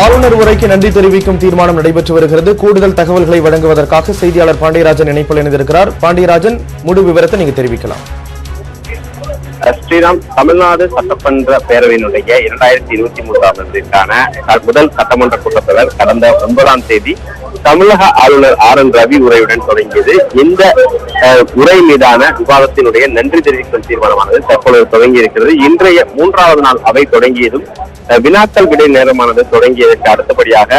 ஆளுநர் உரைக்கு நன்றி தெரிவிக்கும் தீர்மானம் நடைபெற்று வருகிறது. கூடுதல் தகவல்களை வழங்குவதற்காக செய்தியாளர் பாண்டியராஜன் இணைப்பில் இணைந்திருக்கிறார். பாண்டியராஜன், முழு விவரத்தை நீங்க தெரிவிக்கலாம். ஸ்ரீராம், தமிழ்நாடு சட்டமன்ற பேரவையினுடைய 2023ஆம் ஆண்டிற்கான முதல் சட்டமன்ற கூட்டத்தொடர் கடந்த 9ஆம் தேதி தமிழக ஆளுநர் RN ரவி உரையுடன் தொடங்கியது. இந்த உரை மீதான விவாதத்தினுடைய நன்றி தெரிவிக்கும் தீர்மானமானது தற்பொழுது தொடங்கி இருக்கிறது. இன்றைய 3வது நாள் அவை தொடங்கியதும் வினாக்கள் விடை நேரமானது தொடங்கியதற்கு அடுத்தபடியாக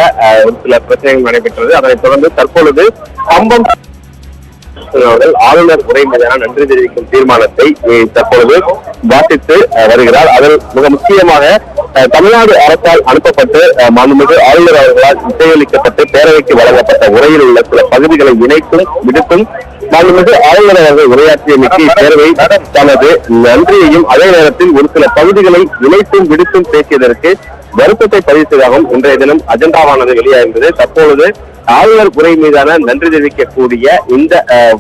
ஒரு சில பிரச்சனைகள் நடைபெற்றது. அதனைத் தொடர்ந்து தற்பொழுது கம்பம் ஆளுநர் உரை மீதான நன்றி தெரிவிக்கும் தீர்மானத்தை தற்பொழுது வாசித்து வருகிறார். அதில் மிக முக்கியமாக தமிழ்நாடு அரசால் அனுப்பப்பட்டு மாண்புமிகு ஆளுநர் அவர்களால் இசையளிக்கப்பட்டு பேரவைக்கு வழங்கப்பட்ட உரையில் உள்ள சில பகுதிகளை இணைத்தும் விடுத்தும் மாண்புமிகு ஆளுநர் அவர்கள் உரையாற்றியமைக்கு இப்பேரவை தனது நன்றியையும் அதே நேரத்தில் ஒரு சில பகுதிகளை இணைத்தும் விடுத்தும் பேசியதற்கு வருத்தத்தை பதிவு செய்தாகவும் இன்றைய தினம் அஜெண்டாவானது வெளியாகின்றது. தற்பொழுது ஆளுநர் உரை மீதான நன்றி தெரிவிக்கக்கூடிய இந்த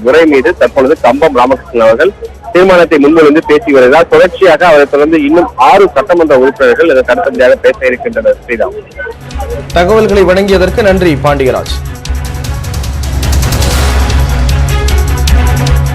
உரை மீது தற்பொழுது கம்பம் ராமகிருஷ்ணன் அவர்கள் தீர்மானத்தை முன்மொழிந்து பேசி வருகிறார். தொடர்ச்சியாக அவரை தொடர்ந்து இன்னும் 6 சட்டமன்ற உறுப்பினர்கள் இதற்கு அடுத்தபடியாக பேச இருக்கின்றனர். ஸ்ரீராம், தகவல்களை வழங்கியதற்கு நன்றி பாண்டியராஜ்.